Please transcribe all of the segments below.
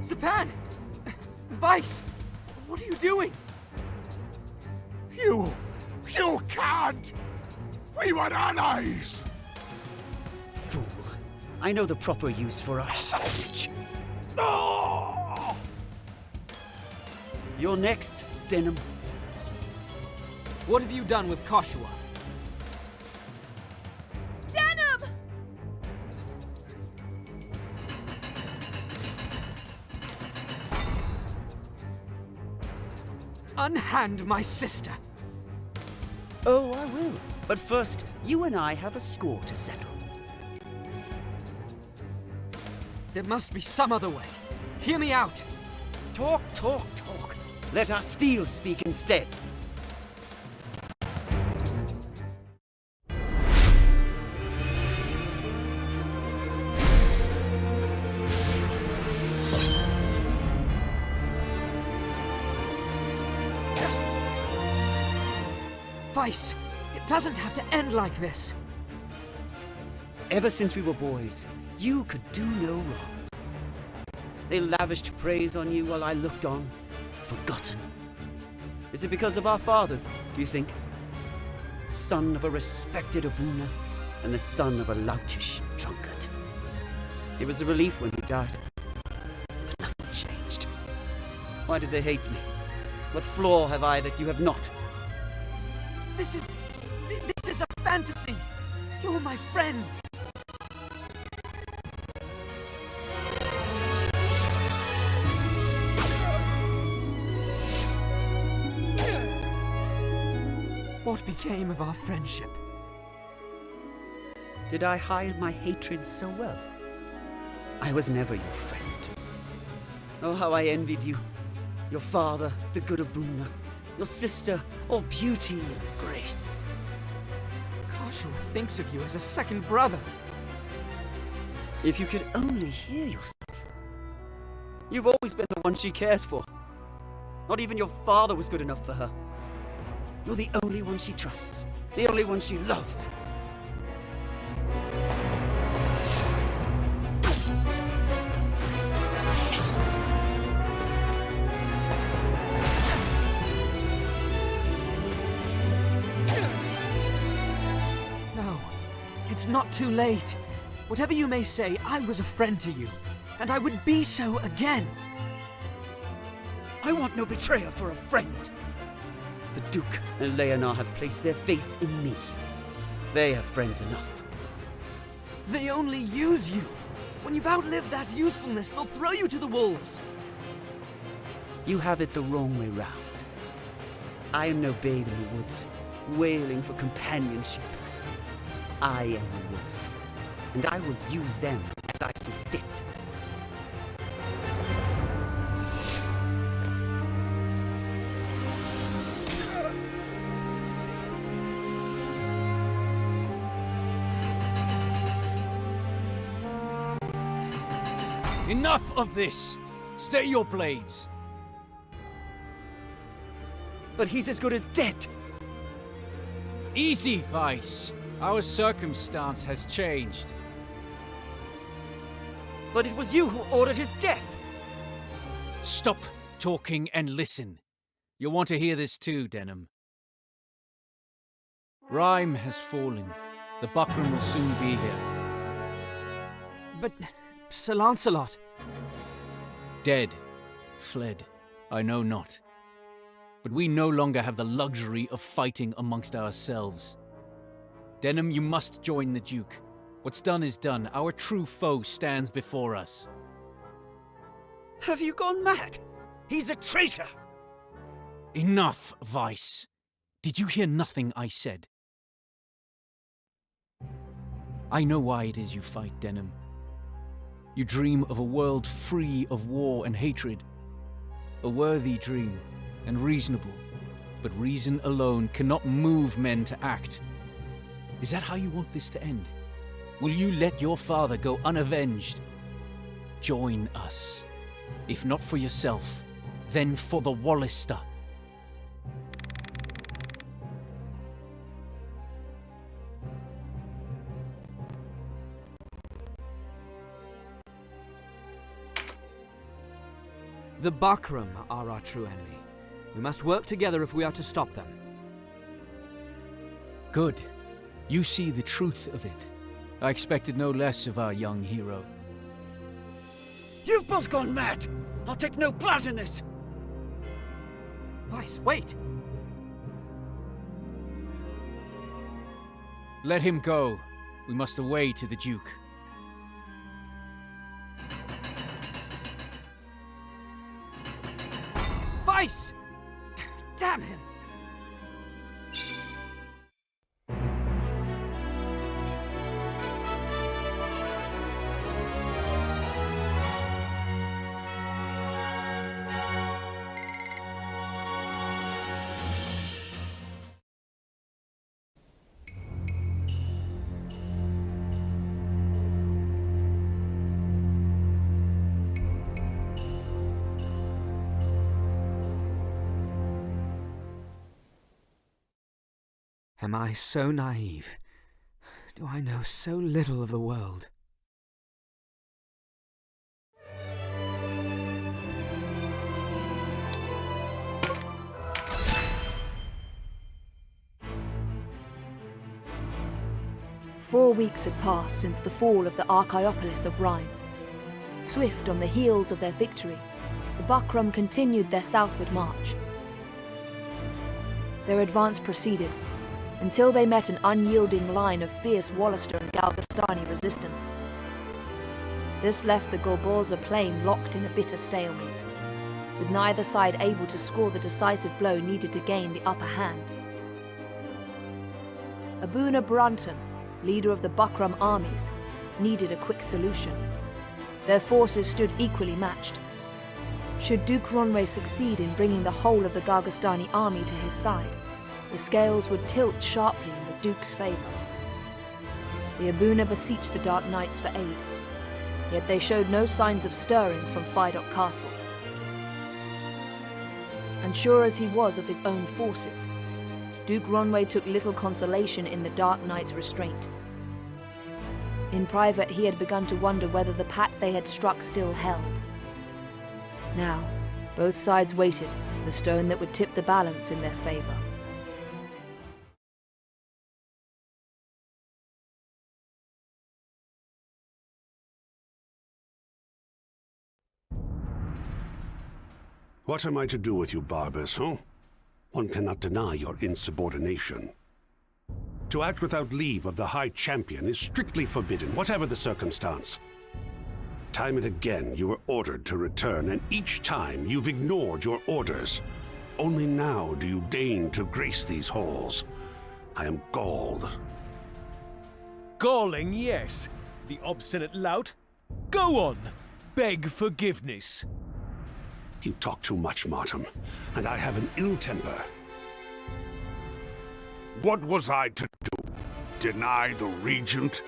Zapan! Vyce! What are you doing? You can't! We were allies! Fool. I know the proper use for a hostage. No! You're next, Denim. What have you done with Koshua? Denim! Unhand my sister! Oh, I will. But first, you and I have a score to settle. There must be some other way. Hear me out! Talk, talk, talk. Let our steel speak instead. Vyce, it doesn't have to end like this. Ever since we were boys, you could do no wrong. They lavished praise on you while I looked on, forgotten. Is it because of our fathers, do you think? The son of a respected Abuna and the son of a loutish drunkard. It was a relief when he died. But nothing changed. Why did they hate me? What flaw have I that you have not? This is a fantasy! You're my friend! What became of our friendship? Did I hide my hatred so well? I was never your friend. Oh, how I envied you. Your father, the good Abuna. Your sister, all beauty and grace. Koshua thinks of you as a second brother. If you could only hear yourself. You've always been the one she cares for. Not even your father was good enough for her. You're the only one she trusts, the only one she loves. No, it's not too late. Whatever you may say, I was a friend to you, and I would be so again. I want no betrayer for a friend. The Duke and Leonard have placed their faith in me. They have friends enough. They only use you. When you've outlived that usefulness, they'll throw you to the wolves. You have it the wrong way round. I am no babe in the woods, wailing for companionship. I am the wolf, and I will use them as I see fit. Enough of this! Stay your blades! But he's as good as dead! Easy, Vyce! Our circumstance has changed. But it was you who ordered his death! Stop talking and listen. You'll want to hear this too, Denim. Rhyme has fallen. The buckram will soon be here. But Sir Lancelot... Dead. Fled. I know not. But we no longer have the luxury of fighting amongst ourselves. Denim, you must join the Duke. What's done is done. Our true foe stands before us. Have you gone mad? He's a traitor! Enough, Vyce. Did you hear nothing I said? I know why it is you fight, Denim. You dream of a world free of war and hatred. A worthy dream, and reasonable. But reason alone cannot move men to act. Is that how you want this to end? Will you let your father go unavenged? join us. If not for yourself, then for the Wallister. The Bakram are our true enemy. We must work together if we are to stop them. Good. You see the truth of it. I expected no less of our young hero. You've both gone mad! I'll take no part in this! Vyce, wait! Let him go. We must away to the Duke. Vyce! Damn him! Am I so naive? Do I know so little of the world? Four weeks had passed since the fall of the Archaeopolis of Rhine. Swift on the heels of their victory, the Bakram continued their southward march. Their advance proceeded, until they met an unyielding line of fierce Wallister and Galvestani resistance. This left the Golborza plain locked in a bitter stalemate, with neither side able to score the decisive blow needed to gain the upper hand. Abuna Brunton, leader of the Bakram armies, needed a quick solution. Their forces stood equally matched. Should Duke Ronwe succeed in bringing the whole of the Gargastani army to his side, the scales would tilt sharply in the Duke's favour. The Abuna beseeched the Dark Knights for aid, yet they showed no signs of stirring from Fidok Castle. Unsure as he was of his own forces, Duke Ronwe took little consolation in the Dark Knight's restraint. In private, he had begun to wonder whether the pact they had struck still held. Now, both sides waited for the stone that would tip the balance in their favour. What am I to do with you, barbers, huh? One cannot deny your insubordination. To act without leave of the High Champion is strictly forbidden, whatever the circumstance. Time and again you were ordered to return, and each time you've ignored your orders. Only now do you deign to grace these halls. I am galled. Galling, yes. The obstinate lout. Go on. Beg forgiveness. You talk too much, Martin, and I have an ill temper. What was I to do? Deny the Regent?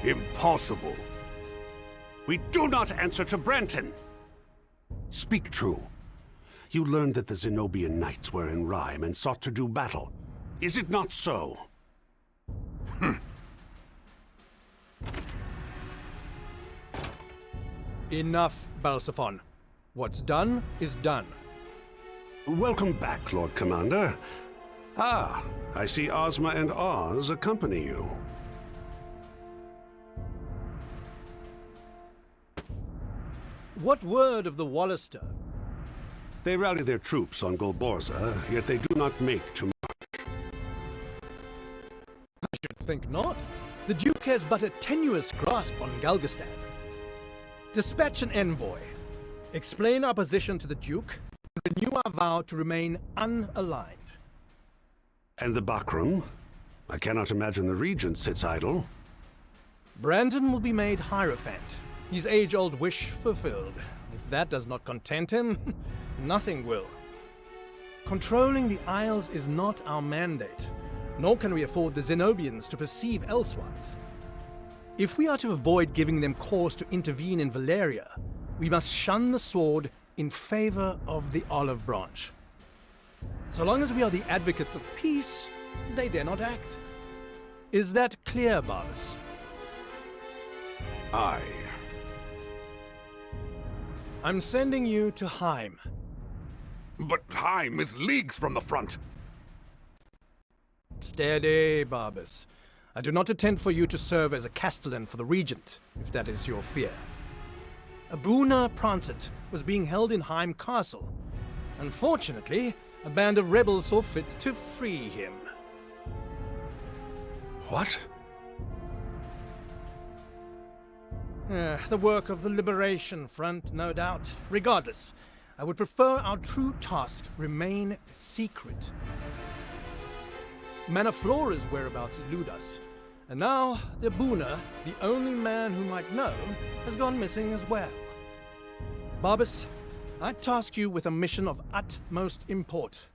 Impossible. We do not answer to Branton. Speak true. You learned that the Zenobian knights were in Rime and sought to do battle. Is it not so? Enough, Balsaphon. What's done is done. Welcome back, Lord Commander. Ah, I see Ozma and Oz accompany you. What word of the Wallister? They rally their troops on Golborza, yet they do not make too much. I should think not. The Duke has but a tenuous grasp on Galgastan. Dispatch an envoy. Explain our position to the Duke, and renew our vow to remain unaligned. And the Bakram? I cannot imagine the Regent sits idle. Brandon will be made Hierophant, his age-old wish fulfilled. If that does not content him, nothing will. Controlling the Isles is not our mandate, nor can we afford the Zenobians to perceive elsewise. If we are to avoid giving them cause to intervene in Valeria, we must shun the sword in favor of the olive branch. So long as we are the advocates of peace, they dare not act. Is that clear, Barbas? Aye. I'm sending you to Heim. But Heim is leagues from the front. Steady, Barbas. I do not intend for you to serve as a castellan for the regent, if that is your fear. Abuna Prancet was being held in Heim Castle. Unfortunately, a band of rebels saw fit to free him. What? The work of the Liberation Front, no doubt. Regardless, I would prefer our true task remain secret. Manaflora's whereabouts elude us. And now, the Abuna, the only man who might know, has gone missing as well. Barbas, I task you with a mission of utmost import.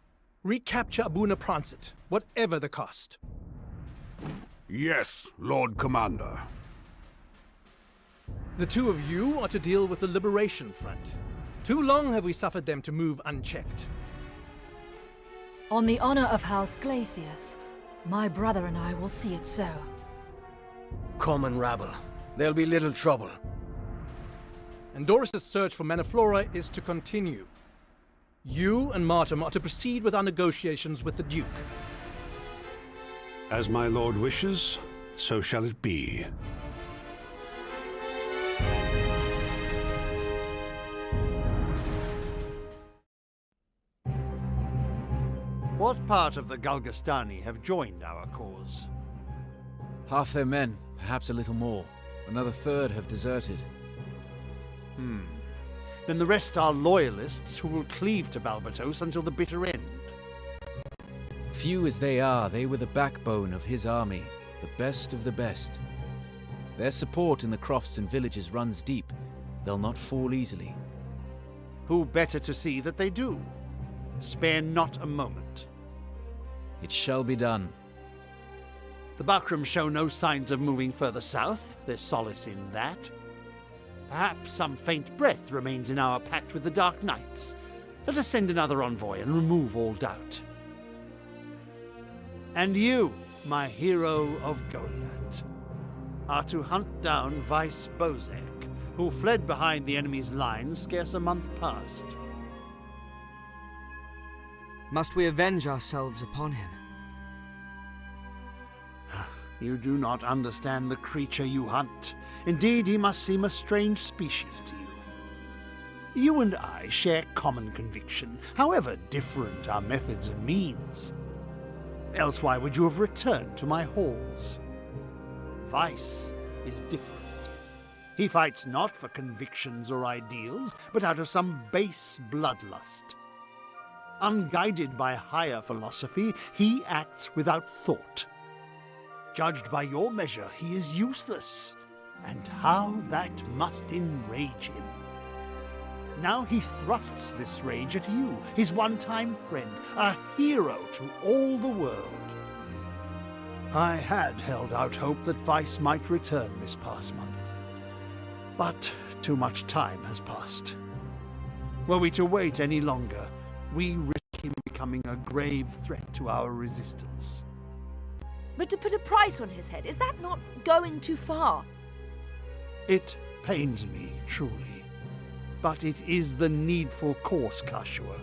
Recapture Abuna Prancet, whatever the cost. Yes, Lord Commander. The two of you are to deal with the Liberation Front. Too long have we suffered them to move unchecked. On the honor of House Glacius, my brother and I will see it so. Common rabble. There'll be little trouble. And Doris's search for Manaflora is to continue. You and Martin are to proceed with our negotiations with the Duke. As my lord wishes, so shall it be. What part of the Galgastani have joined our cause? Half their men, perhaps a little more. Another third have deserted. Then the rest are loyalists who will cleave to Balbatos until the bitter end. Few as they are, they were the backbone of his army, the best of the best. Their support in the crofts and villages runs deep. They'll not fall easily. Who better to see that they do? Spare not a moment. It shall be done. The Bakram show no signs of moving further south. There's solace in that. Perhaps some faint breath remains in our pact with the Dark Knights. Let us send another envoy and remove all doubt. And you, my hero of Goliath, are to hunt down Vyce Bozek, who fled behind the enemy's lines scarce a month past. Must we avenge ourselves upon him? You do not understand the creature you hunt. Indeed, he must seem a strange species to you. You and I share common conviction, however different our methods and means. Else why would you have returned to my halls? Vyce is different. He fights not for convictions or ideals, but out of some base bloodlust. Unguided by higher philosophy, he acts without thought. Judged by your measure, he is useless. And how that must enrage him. Now he thrusts this rage at you, his one-time friend, a hero to all the world. I had held out hope that Vyce might return this past month. But too much time has passed. Were we to wait any longer, we risk him becoming a grave threat to our resistance. But to put a price on his head, is that not going too far? It pains me, truly. But it is the needful course, Kashua.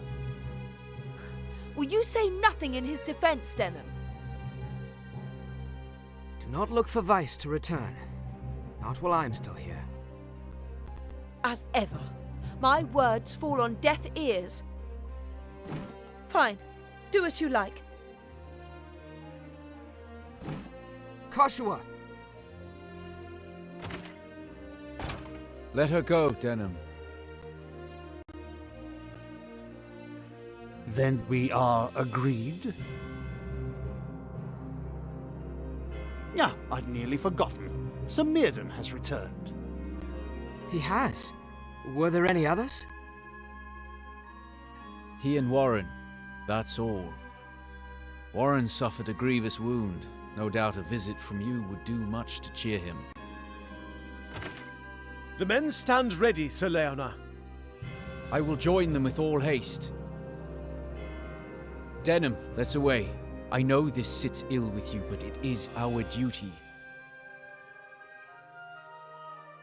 Will you say nothing in his defense, Denon? Do not look for Vyce to return. Not while I'm still here. As ever, my words fall on deaf ears. Fine. Do as you like. Kashua! Let her go, Denham. Then we are agreed? Ah, I'd nearly forgotten. Sir Mirden has returned. He has. Were there any others? He and Warren, that's all. Warren suffered a grievous wound. No doubt a visit from you would do much to cheer him. The men stand ready, Sir Leona. I will join them with all haste. Denham, let's away. I know this sits ill with you, but it is our duty.